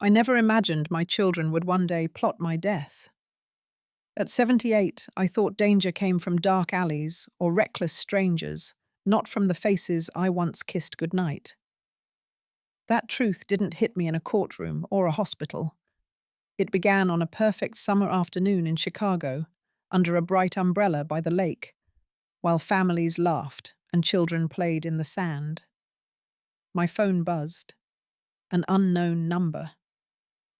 I never imagined my children would one day plot my death. At 78, I thought danger came from dark alleys or reckless strangers, not from the faces I once kissed goodnight. That truth didn't hit me in a courtroom or a hospital. It began on a perfect summer afternoon in Chicago, under a bright umbrella by the lake, while families laughed and children played in the sand. My phone buzzed. An unknown number.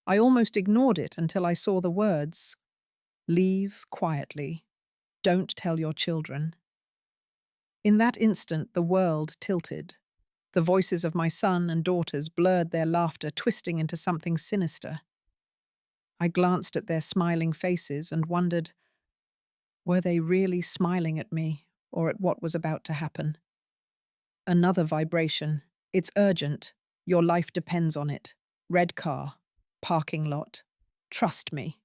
I almost ignored it until I saw the words, "Leave quietly. Don't tell your children." In that instant, the world tilted. The voices of my son and daughters blurred their laughter, twisting into something sinister. I glanced at their smiling faces and wondered, were they really smiling at me or at what was about to happen? Another vibration. It's urgent. Your life depends on it. Red car. Parking lot. Trust me.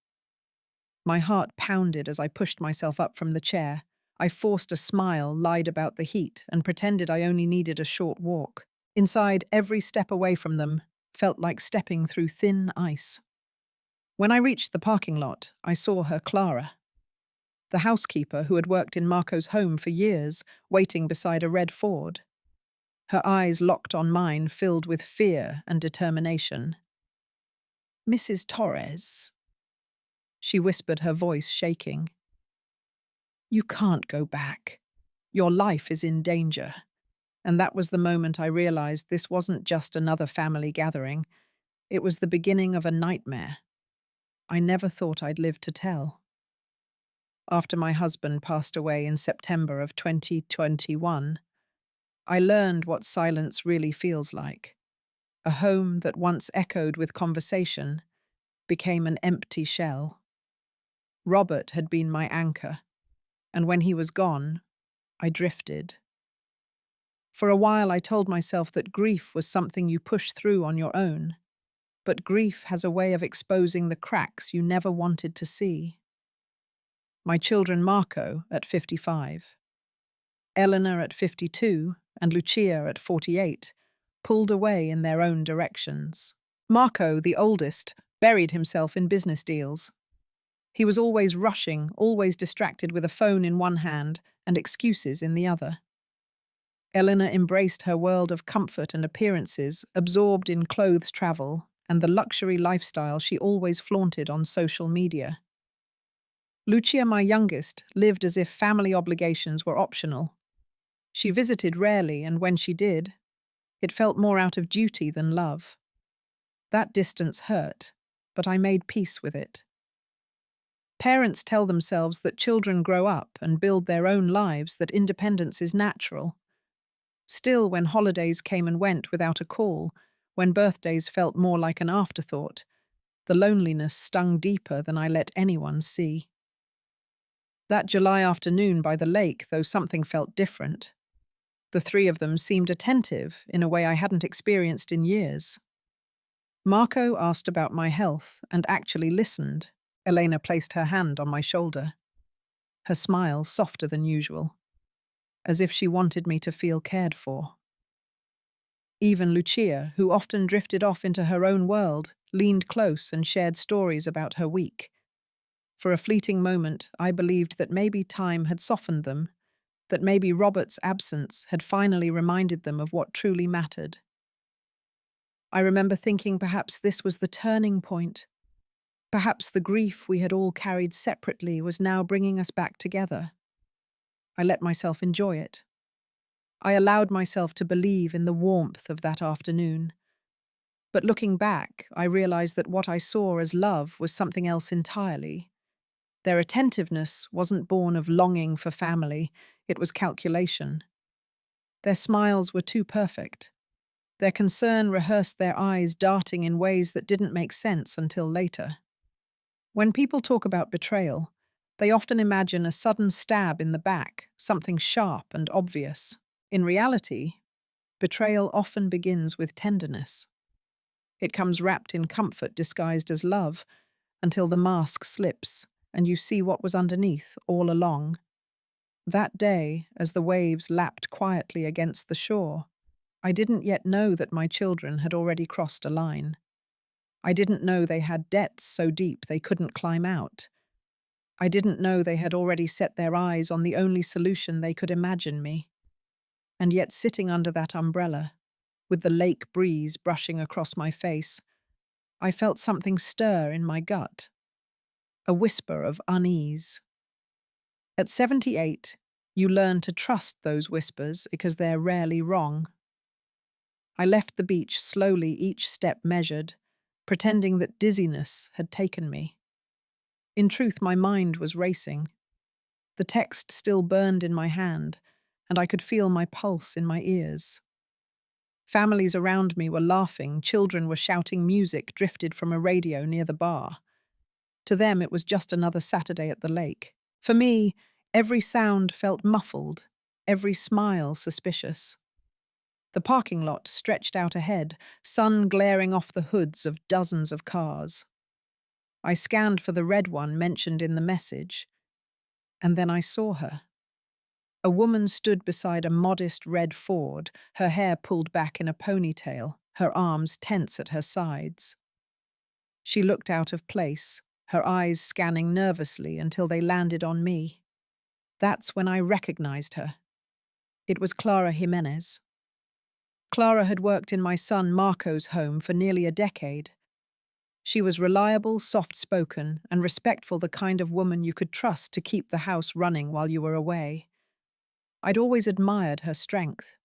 My heart pounded as I pushed myself up from the chair. I forced a smile, lied about the heat, and pretended I only needed a short walk. Inside, every step away from them felt like stepping through thin ice. When I reached the parking lot, I saw her, Clara, the housekeeper who had worked in Marco's home for years, waiting beside a red Ford. Her eyes locked on mine, filled with fear and determination. "Mrs. Torres," she whispered, her voice shaking. "You can't go back. Your life is in danger." And that was the moment I realized this wasn't just another family gathering. It was the beginning of a nightmare I never thought I'd live to tell. After my husband passed away in September of 2021, I learned what silence really feels like. A home that once echoed with conversation became an empty shell. Robert had been my anchor, and when he was gone, I drifted. For a while I told myself that grief was something you push through on your own, but grief has a way of exposing the cracks you never wanted to see. My children Marco at 55, Eleanor at 52, and Lucia at 48 pulled away in their own directions. Marco, the oldest, buried himself in business deals. He was always rushing, always distracted with a phone in one hand and excuses in the other. Eleanor embraced her world of comfort and appearances, absorbed in clothes travel and the luxury lifestyle she always flaunted on social media. Lucia, my youngest, lived as if family obligations were optional. She visited rarely, and when she did, it felt more out of duty than love. That distance hurt, but I made peace with it. Parents tell themselves that children grow up and build their own lives, that independence is natural. Still, when holidays came and went without a call, when birthdays felt more like an afterthought, the loneliness stung deeper than I let anyone see. That July afternoon by the lake, though something felt different. The three of them seemed attentive in a way I hadn't experienced in years. Marco asked about my health and actually listened. Elena placed her hand on my shoulder, her smile softer than usual, as if she wanted me to feel cared for. Even Lucia, who often drifted off into her own world, leaned close and shared stories about her week. For a fleeting moment, I believed that maybe time had softened them, that maybe Robert's absence had finally reminded them of what truly mattered. I remember thinking perhaps this was the turning point. Perhaps the grief we had all carried separately was now bringing us back together. I let myself enjoy it. I allowed myself to believe in the warmth of that afternoon. But looking back, I realized that what I saw as love was something else entirely. Their attentiveness wasn't born of longing for family, it was calculation. Their smiles were too perfect. Their concern rehearsed their eyes darting in ways that didn't make sense until later. When people talk about betrayal, they often imagine a sudden stab in the back, something sharp and obvious. In reality, betrayal often begins with tenderness. It comes wrapped in comfort disguised as love, until the mask slips and you see what was underneath all along. That day, as the waves lapped quietly against the shore, I didn't yet know that my children had already crossed a line. I didn't know they had debts so deep they couldn't climb out. I didn't know they had already set their eyes on the only solution they could imagine me. And yet sitting under that umbrella, with the lake breeze brushing across my face, I felt something stir in my gut, a whisper of unease. At 78, you learn to trust those whispers because they're rarely wrong. I left the beach slowly, each step measured, pretending that dizziness had taken me. In truth, my mind was racing. The text still burned in my hand, and I could feel my pulse in my ears. Families around me were laughing, children were shouting music drifted from a radio near the bar. To them, it was just another Saturday at the lake. For me, every sound felt muffled, every smile suspicious. The parking lot stretched out ahead, sun glaring off the hoods of dozens of cars. I scanned for the red one mentioned in the message, and then I saw her. A woman stood beside a modest red Ford, her hair pulled back in a ponytail, her arms tense at her sides. She looked out of place, her eyes scanning nervously until they landed on me. That's when I recognized her. It was Clara Jimenez. Clara had worked in my son Marco's home for nearly a decade. She was reliable, soft-spoken, and respectful, the kind of woman you could trust to keep the house running while you were away. I'd always admired her strength.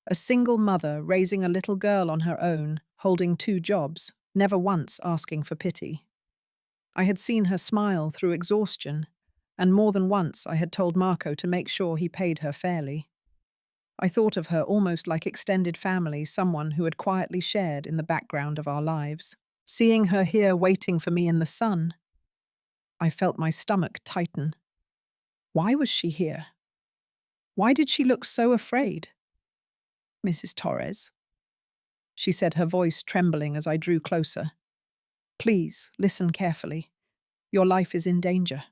A single mother raising a little girl on her own, holding two jobs, never once asking for pity. I had seen her smile through exhaustion, and more than once I had told Marco to make sure he paid her fairly. I thought of her almost like extended family, someone who had quietly shared in the background of our lives. Seeing her here waiting for me in the sun, I felt my stomach tighten. Why was she here? Why did she look so afraid? Mrs. Torres, she said, her voice trembling as I drew closer. Please, listen carefully. Your life is in danger.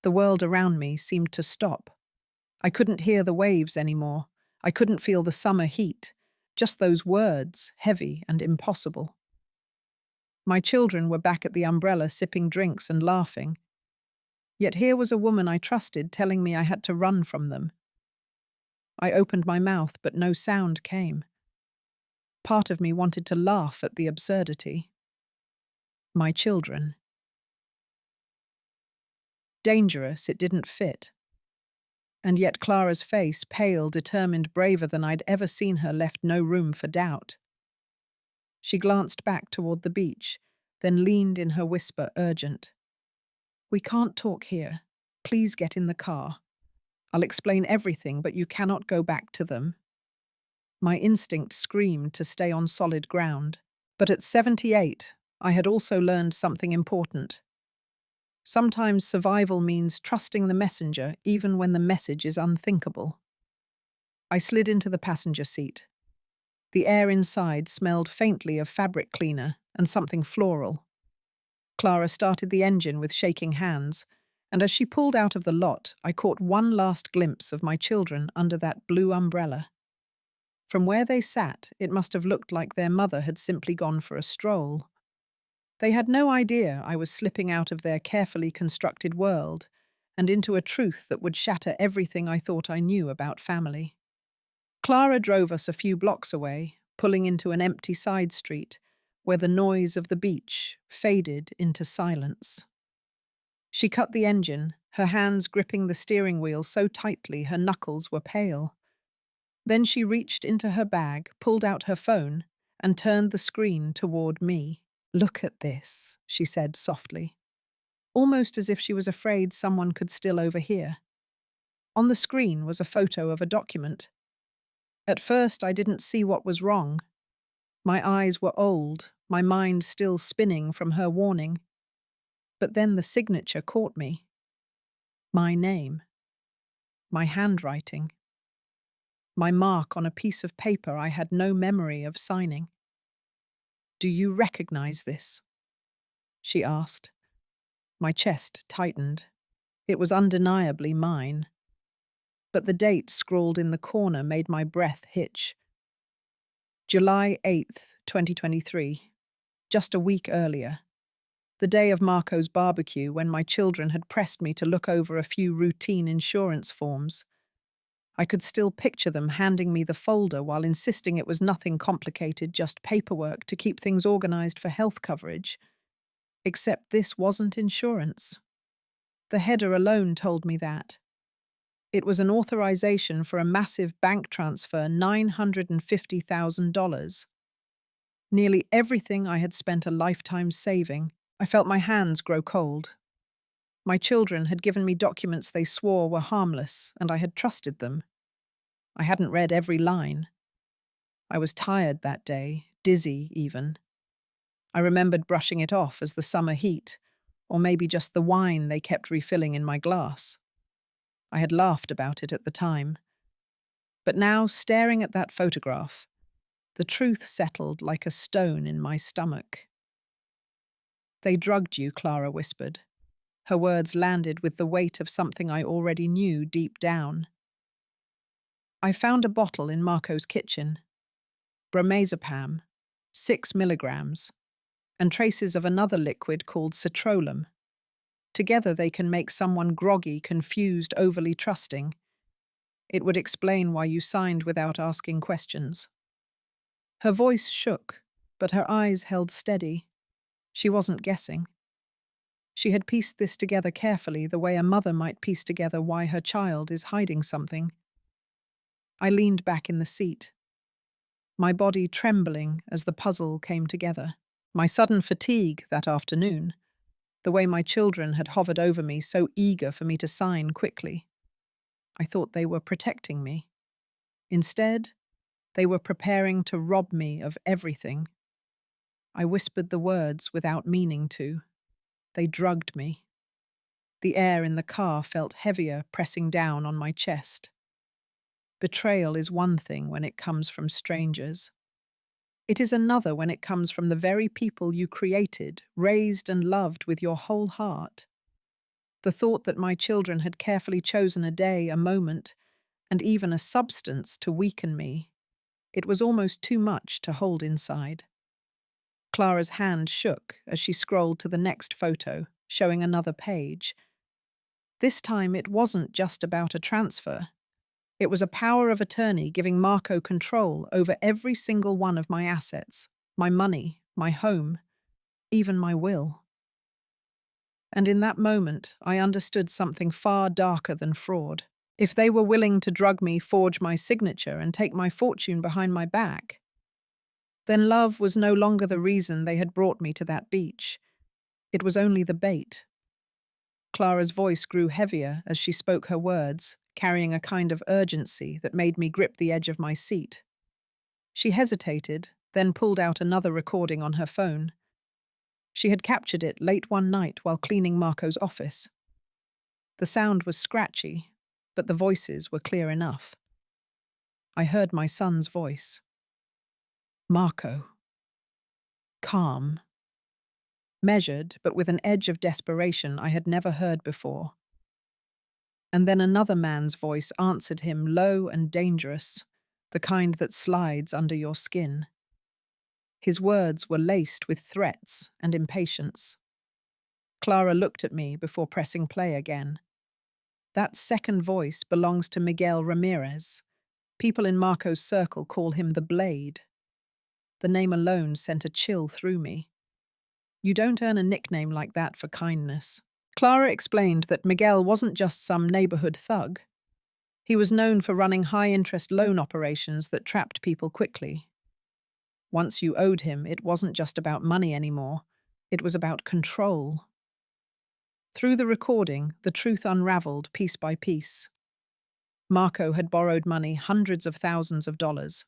The world around me seemed to stop. I couldn't hear the waves anymore. I couldn't feel the summer heat. Just those words, heavy and impossible. My children were back at the umbrella sipping drinks and laughing. Yet here was a woman I trusted telling me I had to run from them. I opened my mouth, but no sound came. Part of me wanted to laugh at the absurdity. My children. Dangerous, it didn't fit. And yet Clara's face, pale, determined, braver than I'd ever seen her, left no room for doubt. She glanced back toward the beach, then leaned in her whisper, urgent. We can't talk here. Please get in the car. I'll explain everything, but you cannot go back to them. My instinct screamed to stay on solid ground. But at 78, I had also learned something important. Sometimes survival means trusting the messenger even when the message is unthinkable. I slid into the passenger seat. The air inside smelled faintly of fabric cleaner and something floral. Clara started the engine with shaking hands, and as she pulled out of the lot, I caught one last glimpse of my children under that blue umbrella. From where they sat, it must have looked like their mother had simply gone for a stroll. They had no idea I was slipping out of their carefully constructed world and into a truth that would shatter everything I thought I knew about family. Clara drove us a few blocks away, pulling into an empty side street where the noise of the beach faded into silence. She cut the engine, her hands gripping the steering wheel so tightly her knuckles were pale. Then she reached into her bag, pulled out her phone, and turned the screen toward me. Look at this, she said softly, almost as if she was afraid someone could still overhear. On the screen was a photo of a document. At first, I didn't see what was wrong. My eyes were old, my mind still spinning from her warning. But then the signature caught me. My name. My handwriting. My mark on a piece of paper I had no memory of signing. Do you recognize this? She asked. My chest tightened. It was undeniably mine. But the date scrawled in the corner made my breath hitch. July 8th, 2023. just a week earlier. The day of Marco's barbecue, when my children had pressed me to look over a few routine insurance forms. I could still picture them handing me the folder while insisting it was nothing complicated, just paperwork to keep things organized for health coverage. Except this wasn't insurance. The header alone told me that. It was an authorization for a massive bank transfer, $950,000. Nearly everything I had spent a lifetime saving. I felt my hands grow cold. My children had given me documents they swore were harmless, and I had trusted them. I hadn't read every line. I was tired that day, dizzy even. I remembered brushing it off as the summer heat, or maybe just the wine they kept refilling in my glass. I had laughed about it at the time. But now, staring at that photograph, the truth settled like a stone in my stomach. "They drugged you," Clara whispered. Her words landed with the weight of something I already knew deep down. I found a bottle in Marco's kitchen. Bromazepam, 6 milligrams, and traces of another liquid called citrolum. Together they can make someone groggy, confused, overly trusting. It would explain why you signed without asking questions. Her voice shook, but her eyes held steady. She wasn't guessing. She had pieced this together carefully, the way a mother might piece together why her child is hiding something. I leaned back in the seat, my body trembling as the puzzle came together. My sudden fatigue that afternoon, the way my children had hovered over me, so eager for me to sign quickly. I thought they were protecting me. Instead, they were preparing to rob me of everything. I whispered the words without meaning to. They drugged me. The air in the car felt heavier, pressing down on my chest. Betrayal is one thing when it comes from strangers. It is another when it comes from the very people you created, raised and loved with your whole heart. The thought that my children had carefully chosen a day, a moment, and even a substance to weaken me, it was almost too much to hold inside. Clara's hand shook as she scrolled to the next photo, showing another page. This time it wasn't just about a transfer. It was a power of attorney giving Marco control over every single one of my assets, my money, my home, even my will. And in that moment, I understood something far darker than fraud. If they were willing to drug me, forge my signature, and take my fortune behind my back, then love was no longer the reason they had brought me to that beach. It was only the bait. Clara's voice grew heavier as she spoke her words, carrying a kind of urgency that made me grip the edge of my seat. She hesitated, then pulled out another recording on her phone. She had captured it late one night while cleaning Marco's office. The sound was scratchy, but the voices were clear enough. I heard my son's voice. Marco. Calm. Measured, but with an edge of desperation I had never heard before. And then another man's voice answered him, low and dangerous, the kind that slides under your skin. His words were laced with threats and impatience. Clara looked at me before pressing play again. That second voice belongs to Miguel Ramirez. People in Marco's circle call him the Blade. The name alone sent a chill through me. You don't earn a nickname like that for kindness. Clara explained that Miguel wasn't just some neighborhood thug. He was known for running high-interest loan operations that trapped people quickly. Once you owed him, it wasn't just about money anymore. It was about control. Through the recording, the truth unraveled piece by piece. Marco had borrowed money, hundreds of thousands of dollars.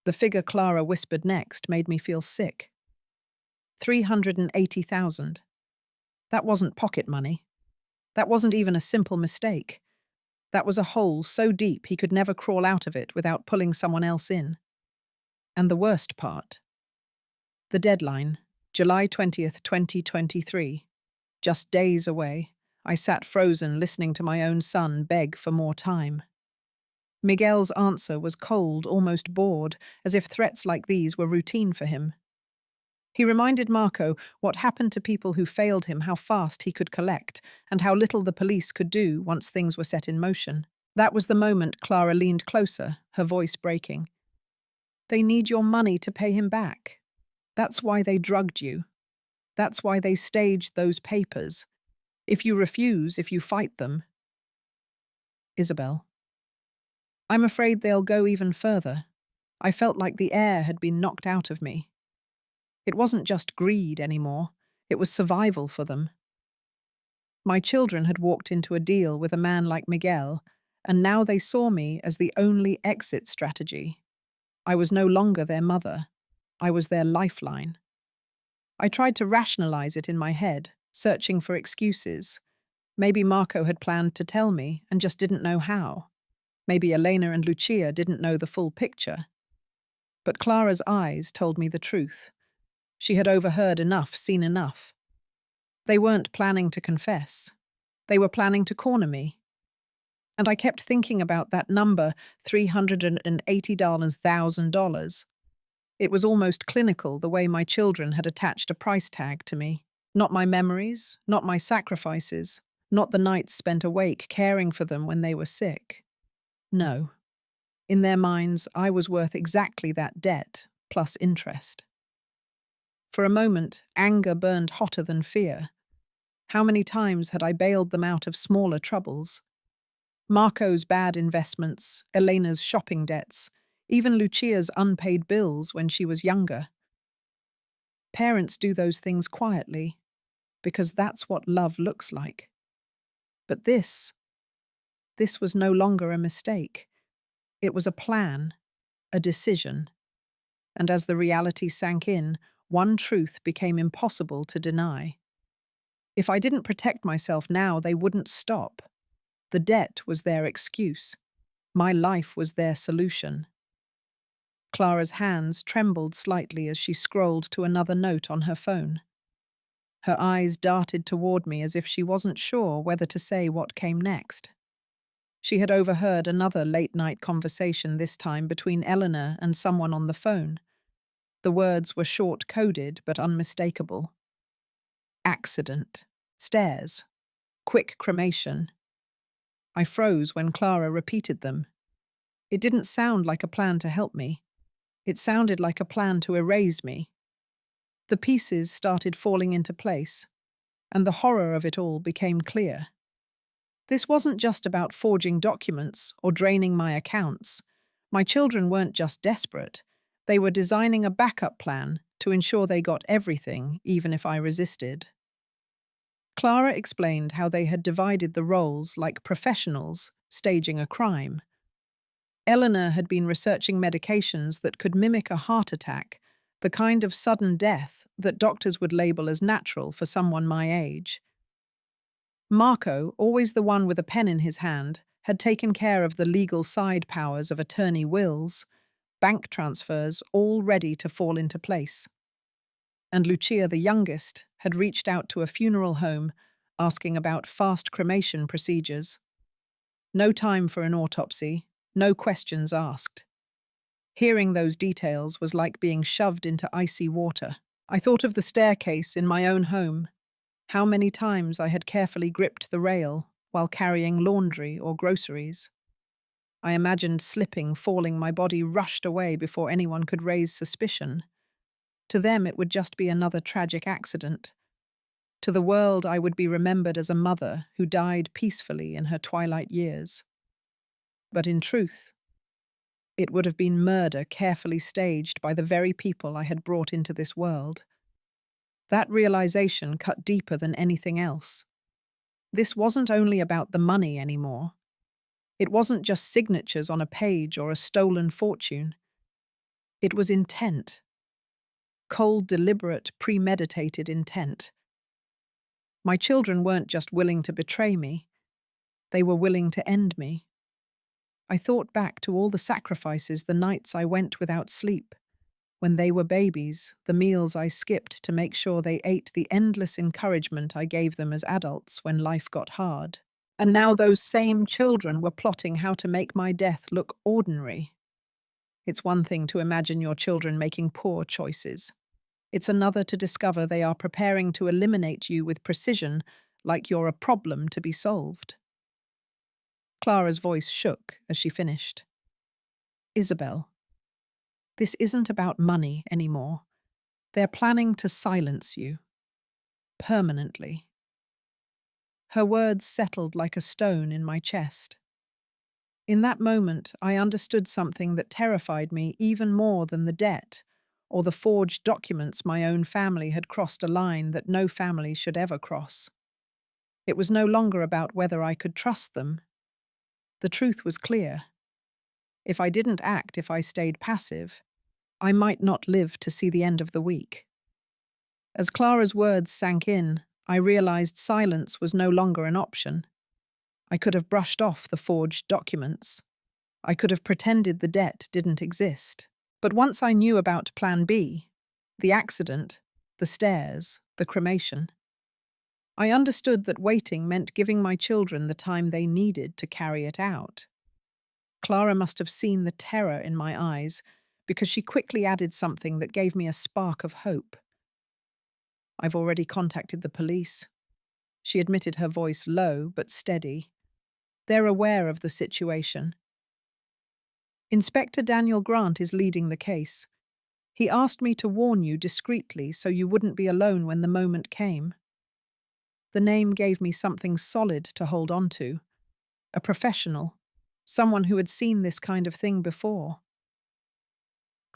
The figure Clara whispered next made me feel sick. 380,000. That wasn't pocket money. That wasn't even a simple mistake. That was a hole so deep he could never crawl out of it without pulling someone else in. And the worst part. The deadline, July 20th, 2023. Just days away, I sat frozen listening to my own son beg for more time. Miguel's answer was cold, almost bored, as if threats like these were routine for him. He reminded Marco what happened to people who failed him, how fast he could collect, and how little the police could do once things were set in motion. That was the moment Clara leaned closer, her voice breaking. They need your money to pay him back. That's why they drugged you. That's why they staged those papers. If you refuse, if you fight them. Isabel. I'm afraid they'll go even further. I felt like the air had been knocked out of me. It wasn't just greed anymore. It was survival for them. My children had walked into a deal with a man like Miguel, and now they saw me as the only exit strategy. I was no longer their mother. I was their lifeline. I tried to rationalize it in my head, searching for excuses. Maybe Marco had planned to tell me and just didn't know how. Maybe Elena and Lucia didn't know the full picture. But Clara's eyes told me the truth. She had overheard enough, seen enough. They weren't planning to confess. They were planning to corner me. And I kept thinking about that number, $380,000. It was almost clinical the way my children had attached a price tag to me. Not my memories, not my sacrifices, not the nights spent awake caring for them when they were sick. No. In their minds, I was worth exactly that debt, plus interest. For a moment, anger burned hotter than fear. How many times had I bailed them out of smaller troubles? Marco's bad investments, Elena's shopping debts, even Lucia's unpaid bills when she was younger. Parents do those things quietly, because that's what love looks like. But this was no longer a mistake. It was a plan, a decision. And as the reality sank in, one truth became impossible to deny. If I didn't protect myself now, they wouldn't stop. The debt was their excuse. My life was their solution. Clara's hands trembled slightly as she scrolled to another note on her phone. Her eyes darted toward me as if she wasn't sure whether to say what came next. She had overheard another late-night conversation, this time between Eleanor and someone on the phone. The words were short-coded but unmistakable. Accident. Stairs. Quick cremation. I froze when Clara repeated them. It didn't sound like a plan to help me. It sounded like a plan to erase me. The pieces started falling into place, and the horror of it all became clear. This wasn't just about forging documents or draining my accounts. My children weren't just desperate. They were designing a backup plan to ensure they got everything, even if I resisted. Clara explained how they had divided the roles like professionals staging a crime. Eleanor had been researching medications that could mimic a heart attack, the kind of sudden death that doctors would label as natural for someone my age. Marco, always the one with a pen in his hand, had taken care of the legal side powers of attorney wills, bank transfers, all ready to fall into place. And Lucia, the youngest, had reached out to a funeral home asking about fast cremation procedures. No time for an autopsy, no questions asked. Hearing those details was like being shoved into icy water. I thought of the staircase in my own home, how many times I had carefully gripped the rail while carrying laundry or groceries. I imagined slipping, falling, my body rushed away before anyone could raise suspicion. To them, it would just be another tragic accident. To the world, I would be remembered as a mother who died peacefully in her twilight years. But in truth, it would have been murder carefully staged by the very people I had brought into this world. That realization cut deeper than anything else. This wasn't only about the money anymore. It wasn't just signatures on a page or a stolen fortune. It was intent. Cold, deliberate, premeditated intent. My children weren't just willing to betray me. They were willing to end me. I thought back to all the sacrifices, the nights I went without sleep. When they were babies, the meals I skipped to make sure they ate, the endless encouragement I gave them as adults when life got hard. And now those same children were plotting how to make my death look ordinary. It's one thing to imagine your children making poor choices. It's another to discover they are preparing to eliminate you with precision, like you're a problem to be solved. Clara's voice shook as she finished. Isabel, this isn't about money anymore. They're planning to silence you. Permanently. Her words settled like a stone in my chest. In that moment, I understood something that terrified me even more than the debt, or the forged documents my own family had crossed a line that no family should ever cross. It was no longer about whether I could trust them. The truth was clear. If I didn't act, if I stayed passive, I might not live to see the end of the week. As Clara's words sank in, I realized silence was no longer an option. I could have brushed off the forged documents. I could have pretended the debt didn't exist. But once I knew about Plan B, the accident, the stairs, the cremation, I understood that waiting meant giving my children the time they needed to carry it out. Clara must have seen the terror in my eyes, because she quickly added something that gave me a spark of hope. I've already contacted the police. She admitted, her voice low but steady. They're aware of the situation. Inspector Daniel Grant is leading the case. He asked me to warn you discreetly so you wouldn't be alone when the moment came. The name gave me something solid to hold on to. A professional. Someone who had seen this kind of thing before.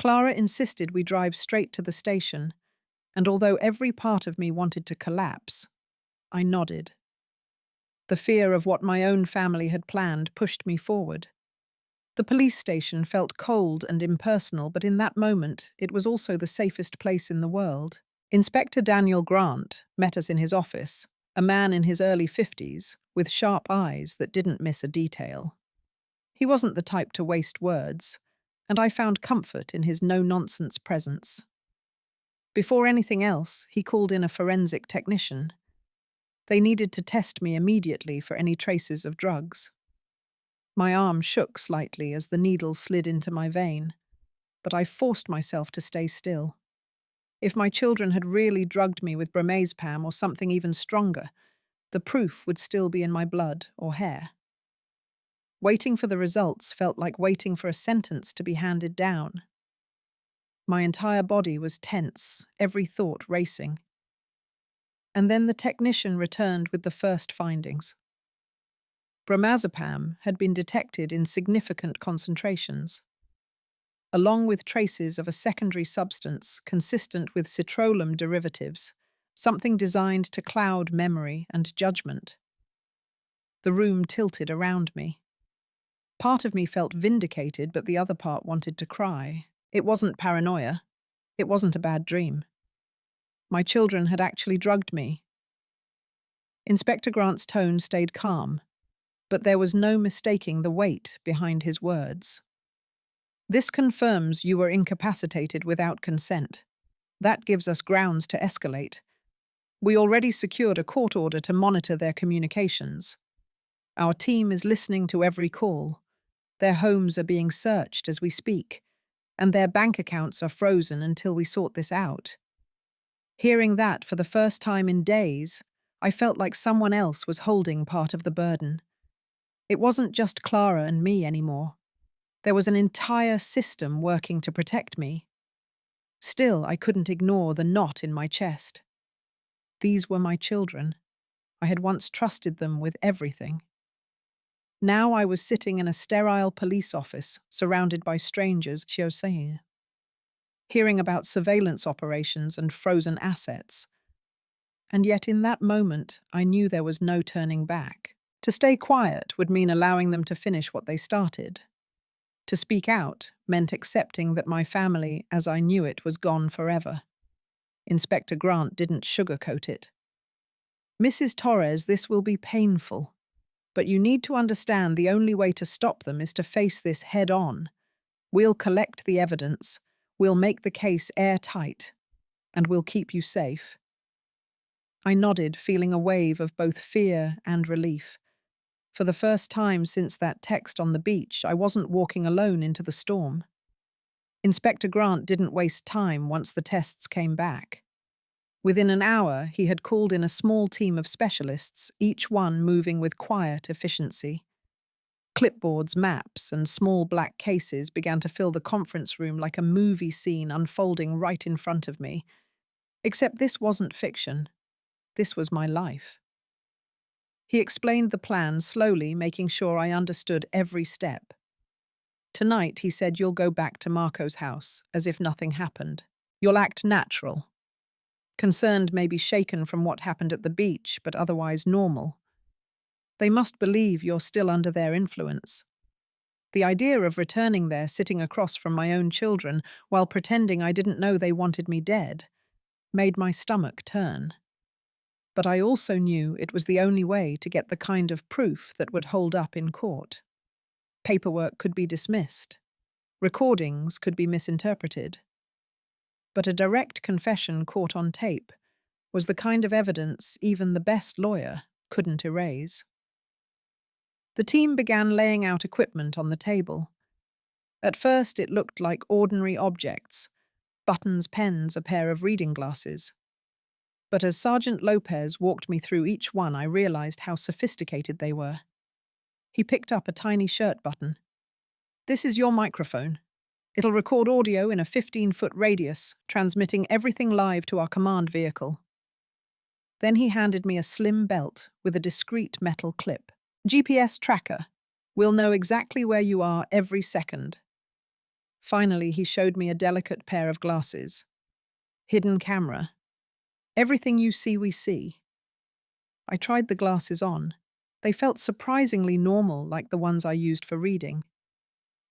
Clara insisted we drive straight to the station, and although every part of me wanted to collapse, I nodded. The fear of what my own family had planned pushed me forward. The police station felt cold and impersonal, but in that moment, it was also the safest place in the world. Inspector Daniel Grant met us in his office, a man in his early 50s, with sharp eyes that didn't miss a detail. He wasn't the type to waste words, and I found comfort in his no-nonsense presence. Before anything else, he called in a forensic technician. They needed to test me immediately for any traces of drugs. My arm shook slightly as the needle slid into my vein, but I forced myself to stay still. If my children had really drugged me with bromazepam or something even stronger, the proof would still be in my blood or hair. Waiting for the results felt like waiting for a sentence to be handed down. My entire body was tense, every thought racing. And then the technician returned with the first findings. Bromazepam had been detected in significant concentrations, along with traces of a secondary substance consistent with citrulline derivatives, something designed to cloud memory and judgment. The room tilted around me. Part of me felt vindicated, but the other part wanted to cry. It wasn't paranoia. It wasn't a bad dream. My children had actually drugged me. Inspector Grant's tone stayed calm, but there was no mistaking the weight behind his words. This confirms you were incapacitated without consent. That gives us grounds to escalate. We already secured a court order to monitor their communications. Our team is listening to every call. Their homes are being searched as we speak, and their bank accounts are frozen until we sort this out. Hearing that for the first time in days, I felt like someone else was holding part of the burden. It wasn't just Clara and me anymore. There was an entire system working to protect me. Still, I couldn't ignore the knot in my chest. These were my children. I had once trusted them with everything. Now I was sitting in a sterile police office, surrounded by strangers, saying, hearing about surveillance operations and frozen assets. And yet in that moment, I knew there was no turning back. To stay quiet would mean allowing them to finish what they started. To speak out meant accepting that my family, as I knew it, was gone forever. Inspector Grant didn't sugarcoat it. Mrs. Torres, this will be painful, but you need to understand the only way to stop them is to face this head on. We'll collect the evidence, we'll make the case airtight, and we'll keep you safe. I nodded, feeling a wave of both fear and relief. For the first time since that text on the beach, I wasn't walking alone into the storm. Inspector Grant didn't waste time once the tests came back. Within an hour, he had called in a small team of specialists, each one moving with quiet efficiency. Clipboards, maps, and small black cases began to fill the conference room like a movie scene unfolding right in front of me. Except this wasn't fiction. This was my life. He explained the plan slowly, making sure I understood every step. Tonight, he said, you'll go back to Marco's house, as if nothing happened. You'll act natural. Concerned, maybe shaken from what happened at the beach, but otherwise normal. They must believe you're still under their influence. The idea of returning there sitting across from my own children while pretending I didn't know they wanted me dead made my stomach turn. But I also knew it was the only way to get the kind of proof that would hold up in court. Paperwork could be dismissed. Recordings could be misinterpreted. But a direct confession caught on tape was the kind of evidence even the best lawyer couldn't erase. The team began laying out equipment on the table. At first, it looked like ordinary objects: buttons, pens, a pair of reading glasses. But as Sergeant Lopez walked me through each one, I realized how sophisticated they were. He picked up a tiny shirt button. This is your microphone. It'll record audio in a 15-foot radius, transmitting everything live to our command vehicle. Then he handed me a slim belt with a discreet metal clip. GPS tracker. We'll know exactly where you are every second. Finally, he showed me a delicate pair of glasses. Hidden camera. Everything you see, we see. I tried the glasses on. They felt surprisingly normal, like the ones I used for reading.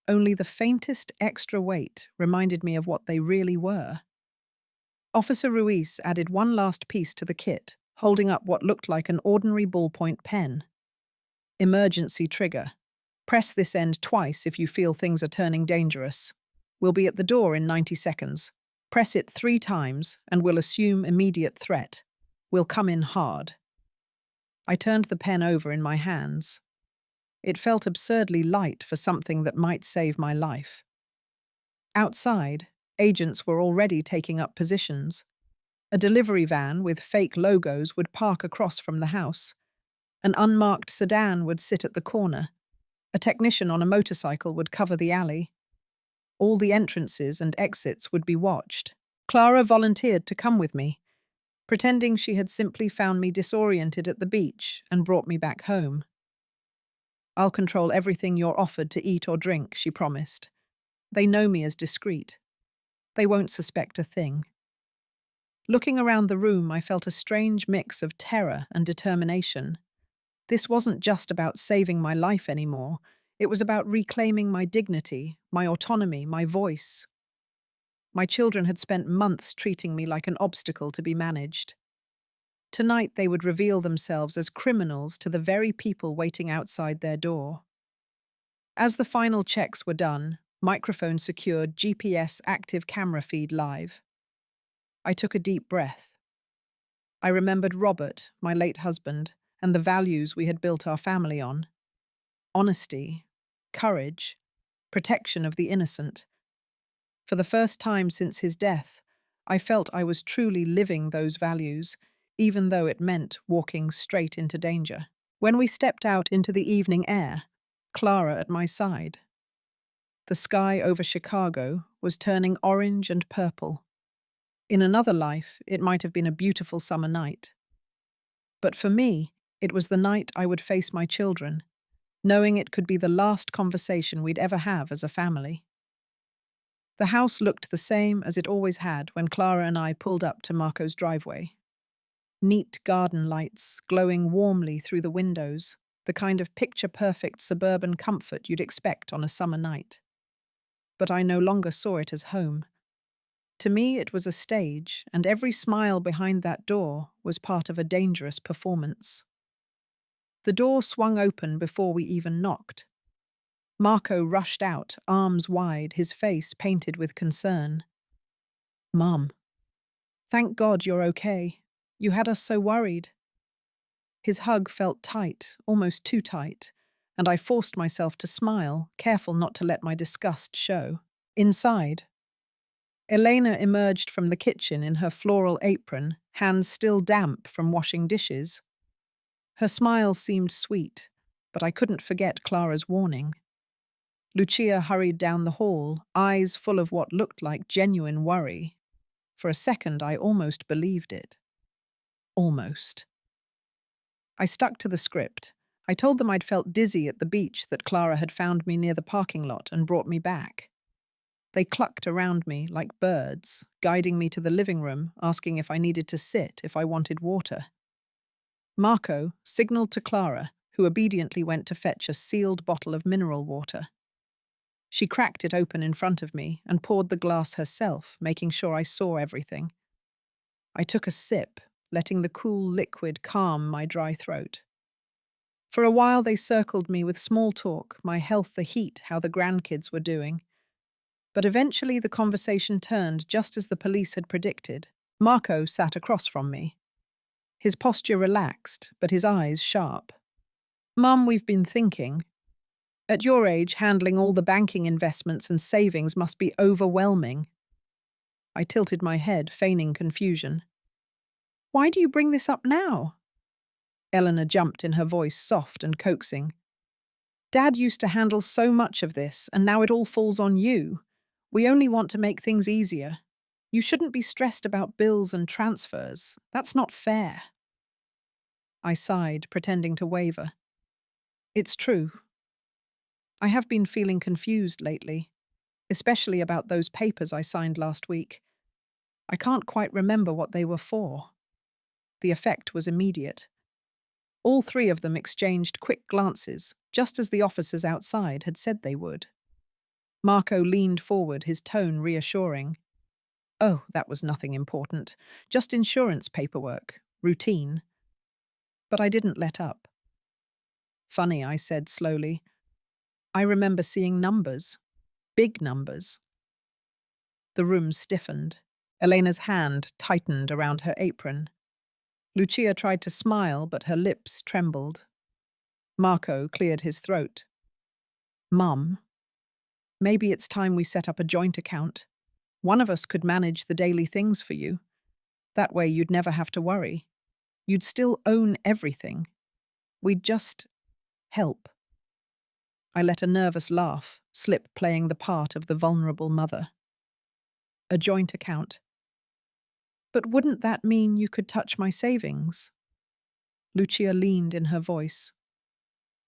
Only the faintest extra weight reminded me of what they really were. Officer Ruiz added one last piece to the kit, holding up what looked like an ordinary ballpoint pen. Emergency trigger. Press this end twice if you feel things are turning dangerous. We'll be at the door in 90 seconds. Press it 3 times and we'll assume immediate threat. We'll come in hard. I turned the pen over in my hands. It felt absurdly light for something that might save my life. Outside, agents were already taking up positions. A delivery van with fake logos would park across from the house. An unmarked sedan would sit at the corner. A technician on a motorcycle would cover the alley. All the entrances and exits would be watched. Clara volunteered to come with me, pretending she had simply found me disoriented at the beach and brought me back home. I'll control everything you're offered to eat or drink, she promised. They know me as discreet. They won't suspect a thing. Looking around the room, I felt a strange mix of terror and determination. This wasn't just about saving my life anymore. It was about reclaiming my dignity, my autonomy, my voice. My children had spent months treating me like an obstacle to be managed. Tonight they would reveal themselves as criminals to the very people waiting outside their door. As the final checks were done, microphone secured, GPS active camera feed live. I took a deep breath. I remembered Robert, my late husband, and the values we had built our family on. Honesty, courage, protection of the innocent. For the first time since his death, I felt I was truly living those values, even though it meant walking straight into danger. When we stepped out into the evening air, Clara at my side. The sky over Chicago was turning orange and purple. In another life, it might have been a beautiful summer night. But for me, it was the night I would face my children, knowing it could be the last conversation we'd ever have as a family. The house looked the same as it always had when Clara and I pulled up to Marco's driveway. Neat garden lights glowing warmly through the windows, the kind of picture-perfect suburban comfort you'd expect on a summer night. But I no longer saw it as home. To me, it was a stage, and every smile behind that door was part of a dangerous performance. The door swung open before we even knocked. Marco rushed out, arms wide, his face painted with concern. "Mum, thank God you're okay. You had us so worried." His hug felt tight, almost too tight, and I forced myself to smile, careful not to let my disgust show. Inside, Elena emerged from the kitchen in her floral apron, hands still damp from washing dishes. Her smile seemed sweet, but I couldn't forget Clara's warning. Lucia hurried down the hall, eyes full of what looked like genuine worry. For a second, I almost believed it. Almost. I stuck to the script. I told them I'd felt dizzy at the beach, that Clara had found me near the parking lot and brought me back. They clucked around me like birds, guiding me to the living room, asking if I needed to sit, if I wanted water. Marco signaled to Clara, who obediently went to fetch a sealed bottle of mineral water. She cracked it open in front of me and poured the glass herself, making sure I saw everything. I took a sip, letting the cool liquid calm my dry throat. For a while they circled me with small talk, my health, the heat, how the grandkids were doing. But eventually the conversation turned just as the police had predicted. Marco sat across from me. His posture relaxed, but his eyes sharp. "Mum, we've been thinking. At your age, handling all the banking investments and savings must be overwhelming." I tilted my head, feigning confusion. "Why do you bring this up now?" Eleanor jumped in, her voice soft and coaxing. "Dad used to handle so much of this, and now it all falls on you. We only want to make things easier. You shouldn't be stressed about bills and transfers. That's not fair." I sighed, pretending to waver. "It's true. I have been feeling confused lately, especially about those papers I signed last week. I can't quite remember what they were for." The effect was immediate. All three of them exchanged quick glances, just as the officers outside had said they would. Marco leaned forward, his tone reassuring. "Oh, that was nothing important. Just insurance paperwork. Routine." But I didn't let up. "Funny," I said slowly. "I remember seeing numbers. Big numbers." The room stiffened. Elena's hand tightened around her apron. Lucia tried to smile, but her lips trembled. Marco cleared his throat. "Mum, maybe it's time we set up a joint account. One of us could manage the daily things for you. That way you'd never have to worry. You'd still own everything. We'd just help." I let a nervous laugh slip, playing the part of the vulnerable mother. "A joint account. But wouldn't that mean you could touch my savings?" Lucia leaned in her voice.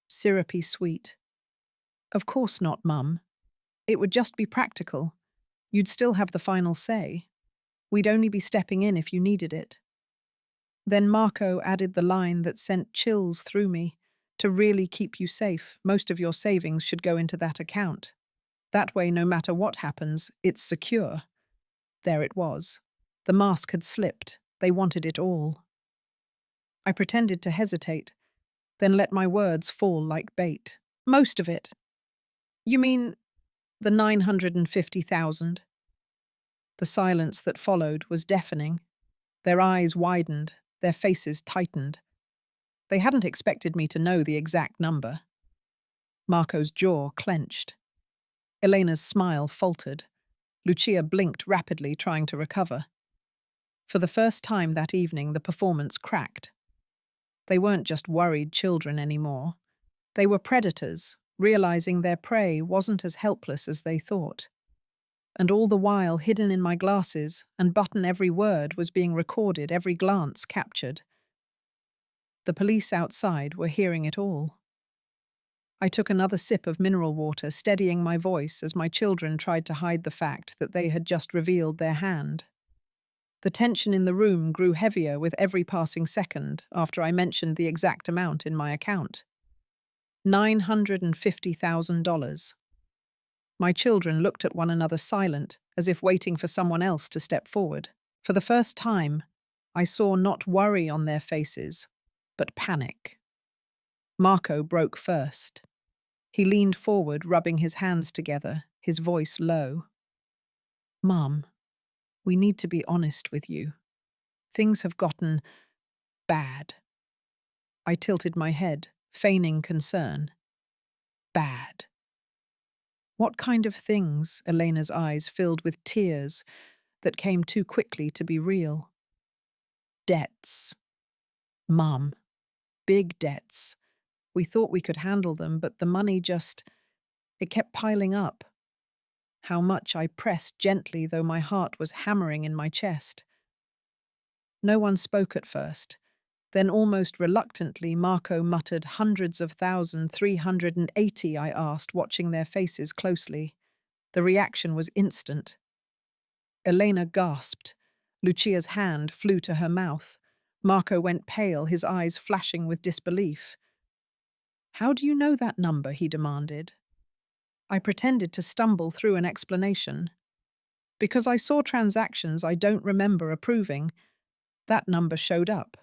Syrupy sweet. "Of course not, Mum. It would just be practical. You'd still have the final say. We'd only be stepping in if you needed it." Then Marco added the line that sent chills through me. "To really keep you safe, most of your savings should go into that account. That way, no matter what happens, it's secure." There it was. The mask had slipped. They wanted it all. I pretended to hesitate, then let my words fall like bait. "Most of it. You mean the 950,000? The silence that followed was deafening. Their eyes widened, their faces tightened. They hadn't expected me to know the exact number. Marco's jaw clenched. Elena's smile faltered. Lucia blinked rapidly, trying to recover. For the first time that evening, the performance cracked. They weren't just worried children anymore. They were predators, realizing their prey wasn't as helpless as they thought. And all the while, hidden in my glasses, and button every word was being recorded, every glance captured. The police outside were hearing it all. I took another sip of mineral water, steadying my voice as my children tried to hide the fact that they had just revealed their hand. The tension in the room grew heavier with every passing second after I mentioned the exact amount in my account. $950,000. My children looked at one another silent, as if waiting for someone else to step forward. For the first time, I saw not worry on their faces, but panic. Marco broke first. He leaned forward, rubbing his hands together, his voice low. "Mum, we need to be honest with you. Things have gotten bad." I tilted my head, feigning concern. "Bad. What kind of things?" Elena's eyes filled with tears. that came too quickly to be real. Debts. Mum. Big debts. We thought we could handle them, but the money it kept piling up. How much I pressed gently, though my heart was hammering in my chest. No one spoke at first. Then almost reluctantly, Marco muttered, "Hundreds of thousand, 380, I asked, watching their faces closely. The reaction was instant. Elena gasped. Lucia's hand flew to her mouth. Marco went pale, his eyes flashing with disbelief. "How do you know that number?" he demanded. I pretended to stumble through an explanation. "Because I saw transactions I don't remember approving. That number showed up.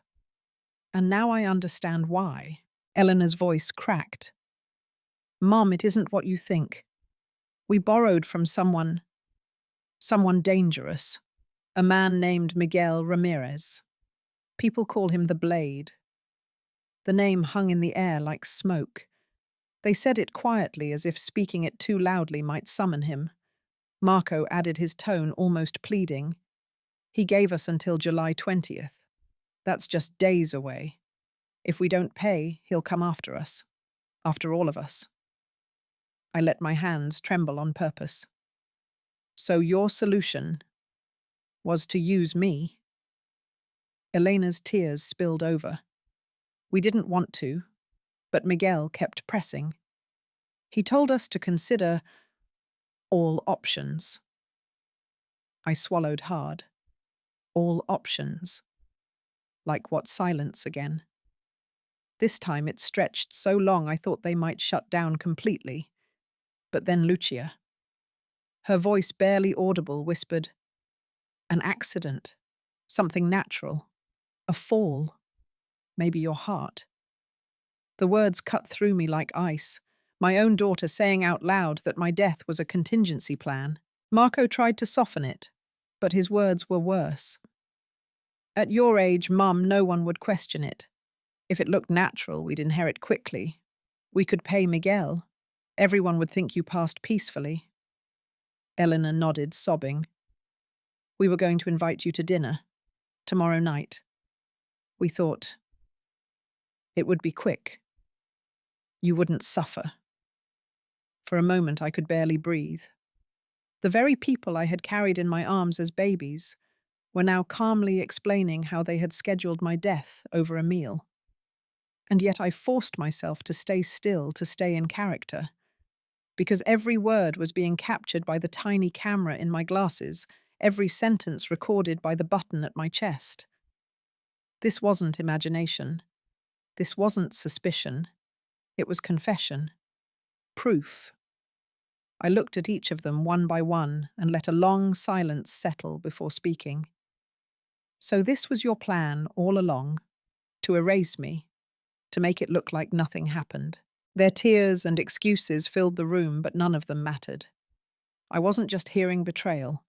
And now I understand why." Eleanor's voice cracked. "Mom, it isn't what you think. We borrowed from someone dangerous. A man named Miguel Ramirez. People call him the Blade." The name hung in the air like smoke. They said it quietly, as if speaking it too loudly might summon him. Marco added his tone, almost pleading. "He gave us until July 20th. That's just days away. If we don't pay, he'll come after us. After all of us." I let my hands tremble on purpose. "So your solution was to use me?" Elena's tears spilled over. "We didn't want to, but Miguel kept pressing. He told us to consider all options." I swallowed hard. All options. Like what? Silence again. This time it stretched so long I thought they might shut down completely. But then Lucia, her voice barely audible, whispered, "An accident. Something natural. A fall. Maybe your heart." The words cut through me like ice. My own daughter saying out loud that my death was a contingency plan. Marco tried to soften it, but his words were worse. "At your age, Mum, no one would question it. If it looked natural, we'd inherit quickly. We could pay Miguel. Everyone would think you passed peacefully." Eleanor nodded, sobbing. "We were going to invite you to dinner. Tomorrow night. We thought it would be quick. You wouldn't suffer." For a moment I could barely breathe. The very people I had carried in my arms as babies were now calmly explaining how they had scheduled my death over a meal. And yet I forced myself to stay still, to stay in character, because every word was being captured by the tiny camera in my glasses, every sentence recorded by the button at my chest. This wasn't imagination. This wasn't suspicion. It was confession. Proof. I looked at each of them one by one and let a long silence settle before speaking. "So this was your plan all along, to erase me, to make it look like nothing happened." Their tears and excuses filled the room, but none of them mattered. I wasn't just hearing betrayal.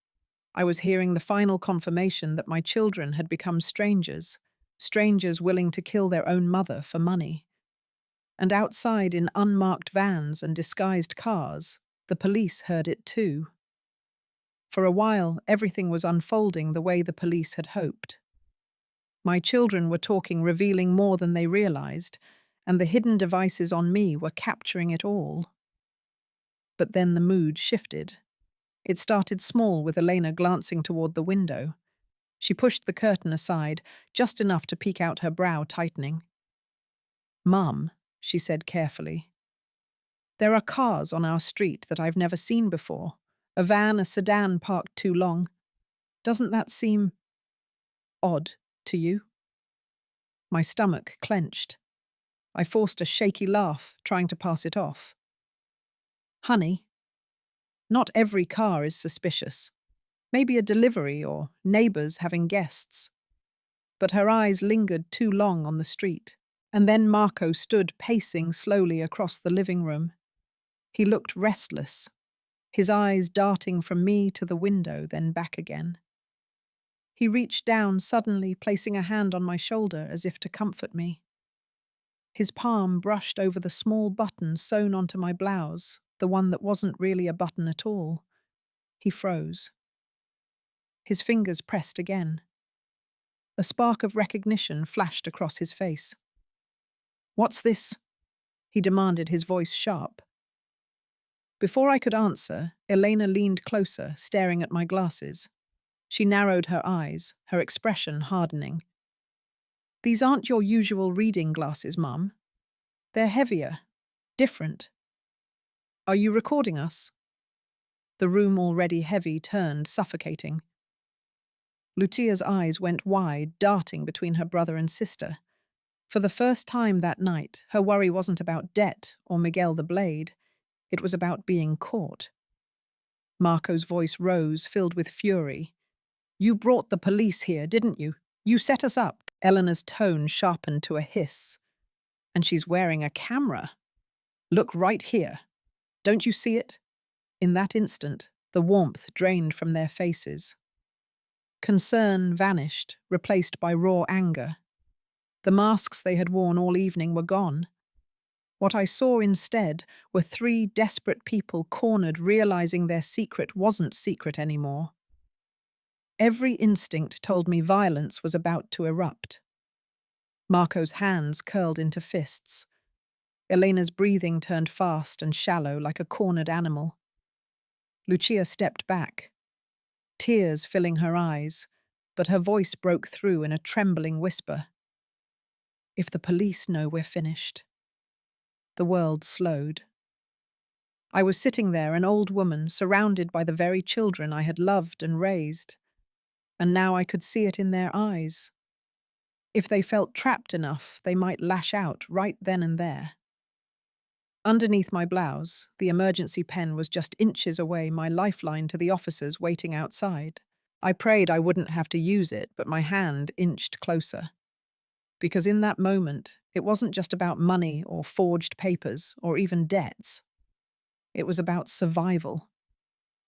I was hearing the final confirmation that my children had become strangers, strangers willing to kill their own mother for money. And outside, in unmarked vans and disguised cars, the police heard it too. For a while, everything was unfolding the way the police had hoped. My children were talking, revealing more than they realized, and the hidden devices on me were capturing it all. But then the mood shifted. It started small, with Elena glancing toward the window. She pushed the curtain aside, just enough to peek out her brow tightening. "Mum," she said carefully, "there are cars on our street that I've never seen before. A van, a sedan parked too long. Doesn't that seem odd to you?" My stomach clenched. I forced a shaky laugh, trying to pass it off. "Honey, not every car is suspicious. Maybe a delivery or neighbors having guests." But her eyes lingered too long on the street. And then Marco stood pacing slowly across the living room. He looked restless, his eyes darting from me to the window, then back again. He reached down suddenly, placing a hand on my shoulder as if to comfort me. His palm brushed over the small button sewn onto my blouse, the one that wasn't really a button at all. He froze. His fingers pressed again. A spark of recognition flashed across his face. "What's this?" he demanded, his voice sharp. Before I could answer, Elena leaned closer, staring at my glasses. She narrowed her eyes, her expression hardening. "These aren't your usual reading glasses, Mum. They're heavier, different. Are you recording us?" The room, already heavy, turned, suffocating. Lucia's eyes went wide, darting between her brother and sister. For the first time that night, her worry wasn't about debt or Miguel the Blade. It was about being caught. Marco's voice rose, filled with fury. "You brought the police here, didn't you? You set us up." Eleanor's tone sharpened to a hiss. "And she's wearing a camera. Look right here. Don't you see it?" In that instant, the warmth drained from their faces. Concern vanished, replaced by raw anger. The masks they had worn all evening were gone. What I saw instead were three desperate people cornered, realizing their secret wasn't secret anymore. Every instinct told me violence was about to erupt. Marco's hands curled into fists. Elena's breathing turned fast and shallow like a cornered animal. Lucia stepped back, tears filling her eyes, but her voice broke through in a trembling whisper. "If the police know we're finished." The world slowed. I was sitting there, an old woman, surrounded by the very children I had loved and raised. And now I could see it in their eyes. If they felt trapped enough, they might lash out right then and there. Underneath my blouse, the emergency pen was just inches away, my lifeline to the officers waiting outside. I prayed I wouldn't have to use it, but my hand inched closer. Because in that moment, it wasn't just about money or forged papers or even debts. It was about survival.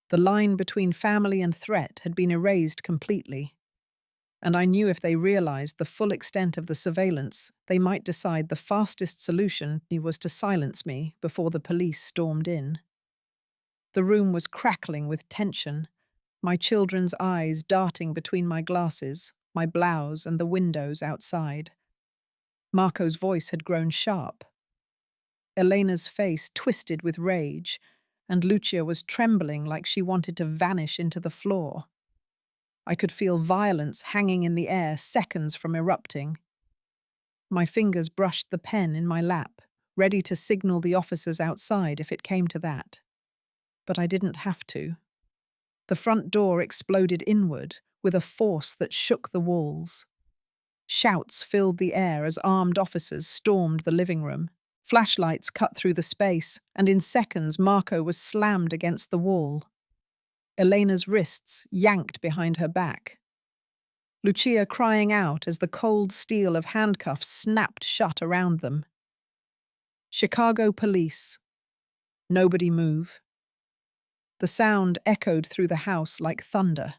The line between family and threat had been erased completely. And I knew if they realized the full extent of the surveillance, they might decide the fastest solution was to silence me before the police stormed in. The room was crackling with tension, my children's eyes darting between my glasses, my blouse, and the windows outside. Marco's voice had grown sharp. Elena's face twisted with rage, and Lucia was trembling like she wanted to vanish into the floor. I could feel violence hanging in the air seconds from erupting. My fingers brushed the pen in my lap, ready to signal the officers outside if it came to that. But I didn't have to. The front door exploded inward with a force that shook the walls. Shouts filled the air as armed officers stormed the living room. Flashlights cut through the space, and in seconds Marco was slammed against the wall. Elena's wrists yanked behind her back. Lucia crying out as the cold steel of handcuffs snapped shut around them. Chicago police. Nobody move. The sound echoed through the house like thunder.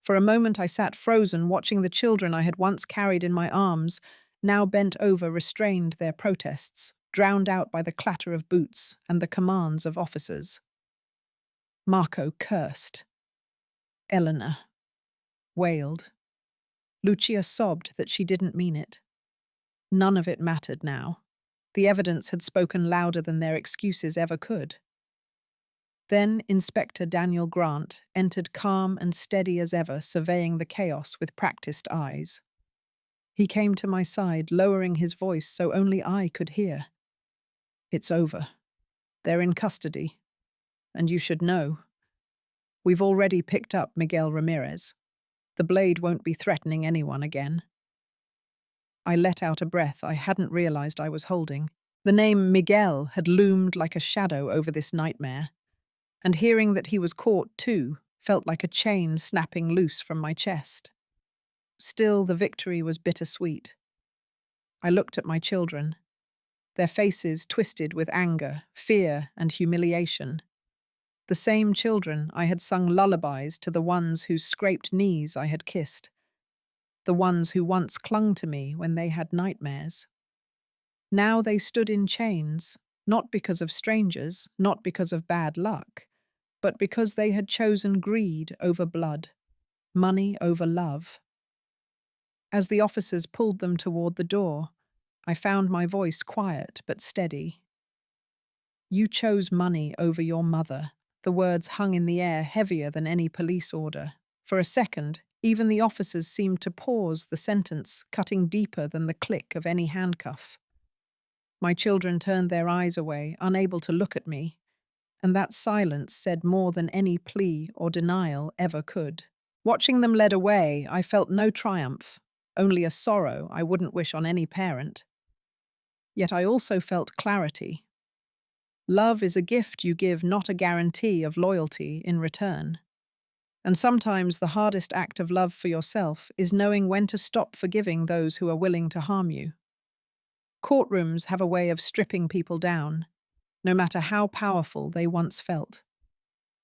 For a moment I sat frozen, watching the children I had once carried in my arms, now bent over, restrained their protests, drowned out by the clatter of boots and the commands of officers. Marco cursed. Eleanor wailed. Lucia sobbed that she didn't mean it. None of it mattered now. The evidence had spoken louder than their excuses ever could. Then Inspector Daniel Grant entered, calm and steady as ever, surveying the chaos with practiced eyes. He came to my side, lowering his voice so only I could hear. "It's over. They're in custody. And you should know. We've already picked up Miguel Ramirez. The Blade won't be threatening anyone again." I let out a breath I hadn't realized I was holding. The name Miguel had loomed like a shadow over this nightmare, and hearing that he was caught too felt like a chain snapping loose from my chest. Still, the victory was bittersweet. I looked at my children, their faces twisted with anger, fear, and humiliation. The same children I had sung lullabies to, the ones whose scraped knees I had kissed, the ones who once clung to me when they had nightmares. Now they stood in chains, not because of strangers, not because of bad luck, but because they had chosen greed over blood. money over love. As the officers pulled them toward the door, I found my voice quiet but steady. You chose money over your mother. The words hung in the air heavier than any police order. For a second, even the officers seemed to pause the sentence, cutting deeper than the click of any handcuff. My children turned their eyes away, unable to look at me, and that silence said more than any plea or denial ever could. Watching them led away, I felt no triumph, only a sorrow I wouldn't wish on any parent. Yet I also felt clarity. Love is a gift you give, not a guarantee of loyalty in return. And sometimes the hardest act of love for yourself is knowing when to stop forgiving those who are willing to harm you. Courtrooms have a way of stripping people down, no matter how powerful they once felt.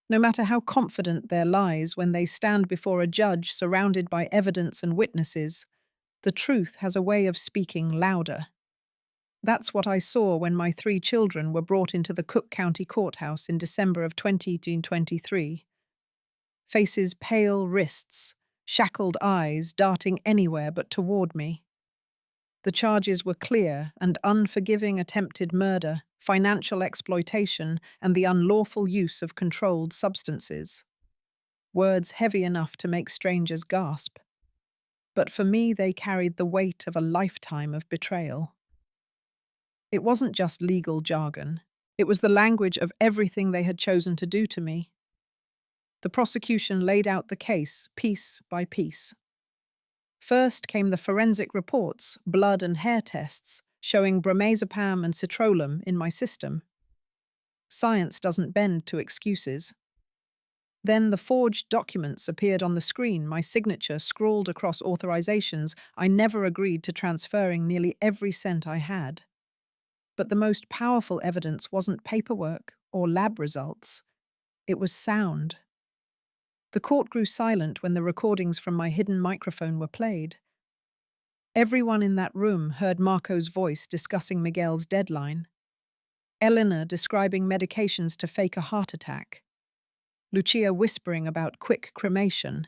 No matter how confident their lies when they stand before a judge surrounded by evidence and witnesses, the truth has a way of speaking louder. That's what I saw when my 3 children were brought into the Cook County Courthouse in December of 2023. Faces pale, wrists, shackled eyes darting anywhere but toward me. The charges were clear and unforgiving: attempted murder, financial exploitation, and the unlawful use of controlled substances. Words heavy enough to make strangers gasp. But for me, they carried the weight of a lifetime of betrayal. It wasn't just legal jargon. It was the language of everything they had chosen to do to me. The prosecution laid out the case piece by piece. First came the forensic reports, blood and hair tests, showing bromazepam and citrolum in my system. Science doesn't bend to excuses. Then the forged documents appeared on the screen, my signature scrawled across authorizations I never agreed to, transferring nearly every cent I had. But the most powerful evidence wasn't paperwork or lab results. It was sound. The court grew silent when the recordings from my hidden microphone were played. Everyone in that room heard Marco's voice discussing Miguel's deadline, Eleanor describing medications to fake a heart attack, Lucia whispering about quick cremation.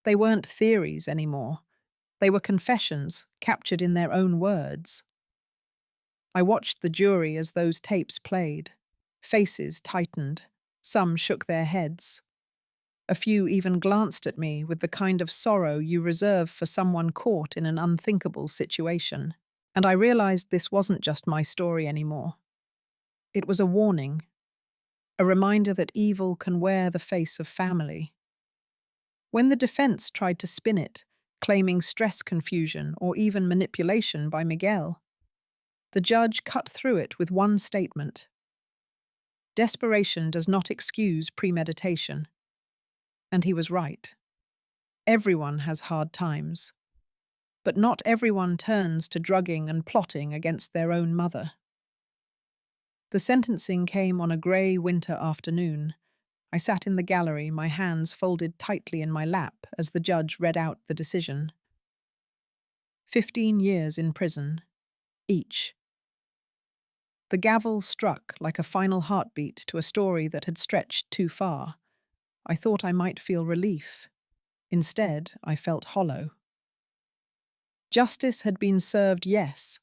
They weren't theories anymore. They were confessions, captured in their own words. I watched the jury as those tapes played. Faces tightened. Some shook their heads. A few even glanced at me with the kind of sorrow you reserve for someone caught in an unthinkable situation. And I realized this wasn't just my story anymore. It was a warning, a reminder that evil can wear the face of family. When the defense tried to spin it, claiming stress confusion or even manipulation by Miguel, the judge cut through it with one statement: desperation does not excuse premeditation. And he was right. Everyone has hard times. But not everyone turns to drugging and plotting against their own mother. The sentencing came on a grey winter afternoon. I sat in the gallery, my hands folded tightly in my lap as the judge read out the decision. 15 years in prison, each. The gavel struck like a final heartbeat to a story that had stretched too far. I thought I might feel relief. Instead, I felt hollow. Justice had been served, yes.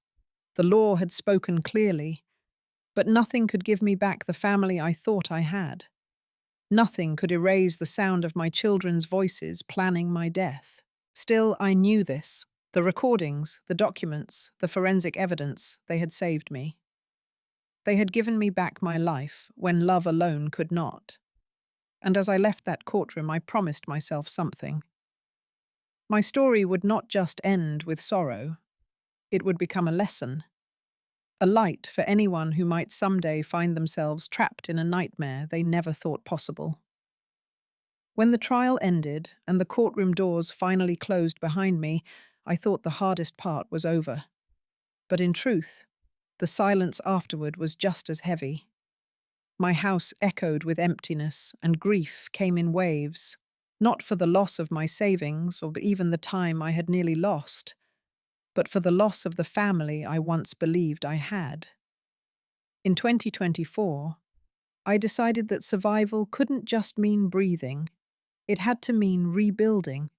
The law had spoken clearly. But nothing could give me back the family I thought I had. Nothing could erase the sound of my children's voices planning my death. Still, I knew this. The recordings, the documents, the forensic evidence, they had saved me. They had given me back my life when love alone could not. And as I left that courtroom, I promised myself something. My story would not just end with sorrow. It would become a lesson. A light for anyone who might someday find themselves trapped in a nightmare they never thought possible. When the trial ended and the courtroom doors finally closed behind me, I thought the hardest part was over. But in truth, the silence afterward was just as heavy. My house echoed with emptiness, and grief came in waves, not for the loss of my savings or even the time I had nearly lost, but for the loss of the family I once believed I had. In 2024, I decided that survival couldn't just mean breathing. It had to mean rebuilding.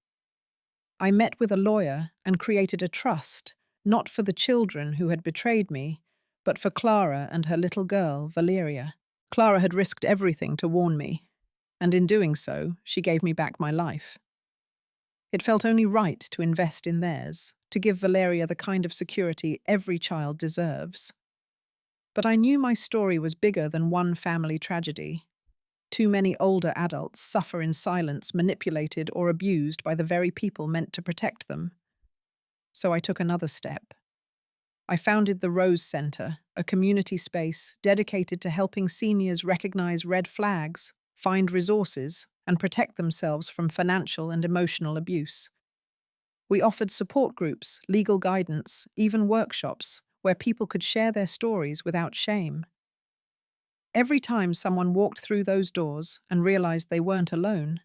I met with a lawyer and created a trust, not for the children who had betrayed me, but for Clara and her little girl, Valeria. Clara had risked everything to warn me, and in doing so, she gave me back my life. It felt only right to invest in theirs, to give Valeria the kind of security every child deserves. But I knew my story was bigger than one family tragedy. Too many older adults suffer in silence, manipulated or abused by the very people meant to protect them. So I took another step. I founded the Rose Centre, a community space dedicated to helping seniors recognize red flags, find resources, and protect themselves from financial and emotional abuse. We offered support groups, legal guidance, even workshops where people could share their stories without shame. Every time someone walked through those doors and realized they weren't alone,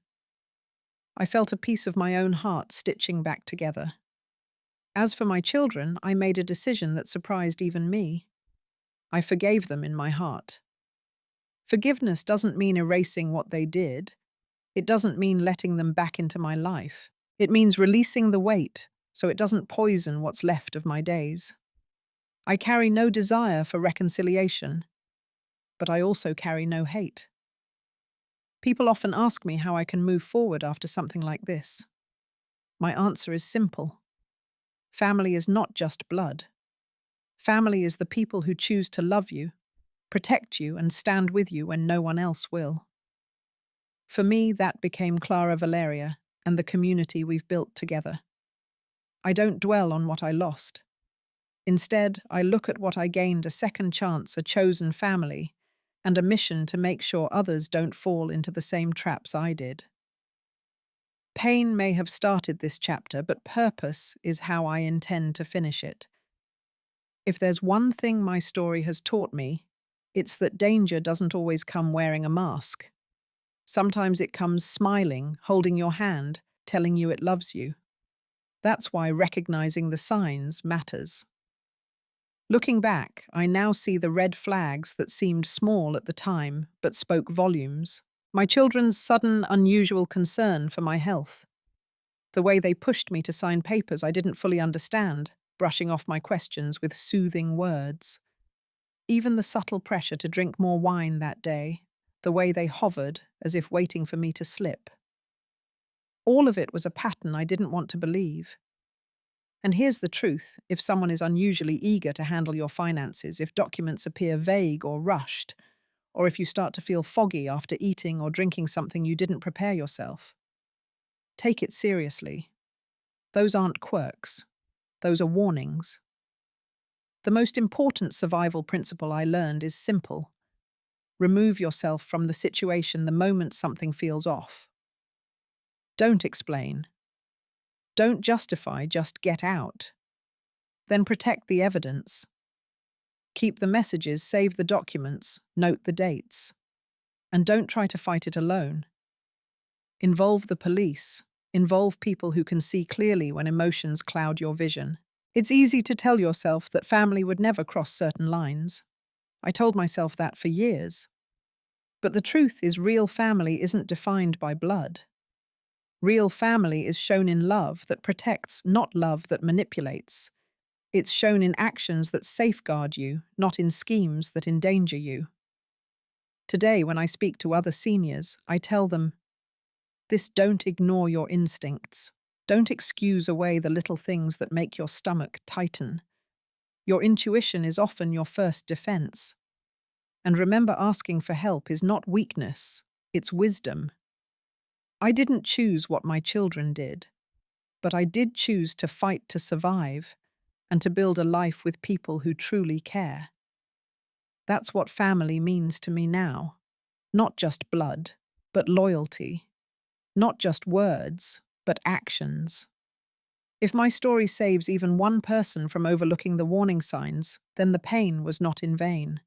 I felt a piece of my own heart stitching back together. As for my children, I made a decision that surprised even me. I forgave them in my heart. Forgiveness doesn't mean erasing what they did. It doesn't mean letting them back into my life. It means releasing the weight so it doesn't poison what's left of my days. I carry no desire for reconciliation, but I also carry no hate. People often ask me how I can move forward after something like this. My answer is simple. Family is not just blood. Family is the people who choose to love you, protect you, and stand with you when no one else will. For me, that became Clara Valeria and the community we've built together. I don't dwell on what I lost. Instead, I look at what I gained: a second chance, a chosen family, and a mission to make sure others don't fall into the same traps I did. Pain may have started this chapter, but purpose is how I intend to finish it. If there's one thing my story has taught me, it's that danger doesn't always come wearing a mask. Sometimes it comes smiling, holding your hand, telling you it loves you. That's why recognizing the signs matters. Looking back, I now see the red flags that seemed small at the time but spoke volumes. My children's sudden, unusual concern for my health. The way they pushed me to sign papers I didn't fully understand, brushing off my questions with soothing words. Even the subtle pressure to drink more wine that day, the way they hovered as if waiting for me to slip. All of it was a pattern I didn't want to believe. And here's the truth: if someone is unusually eager to handle your finances, if documents appear vague or rushed, or if you start to feel foggy after eating or drinking something you didn't prepare yourself, take it seriously. Those aren't quirks. Those are warnings. The most important survival principle I learned is simple. Remove yourself from the situation the moment something feels off. Don't explain. Don't justify, just get out. Then protect the evidence. Keep the messages, save the documents, note the dates. And don't try to fight it alone. Involve the police. Involve people who can see clearly when emotions cloud your vision. It's easy to tell yourself that family would never cross certain lines. I told myself that for years. But the truth is, real family isn't defined by blood. Real family is shown in love that protects, not love that manipulates. It's shown in actions that safeguard you, not in schemes that endanger you. Today, when I speak to other seniors, I tell them, don't ignore your instincts. Don't excuse away the little things that make your stomach tighten. Your intuition is often your first defense. And remember, asking for help is not weakness, it's wisdom. I didn't choose what my children did, but I did choose to fight to survive and to build a life with people who truly care. That's what family means to me now. Not just blood, but loyalty. Not just words, but actions. If my story saves even one person from overlooking the warning signs, then the pain was not in vain.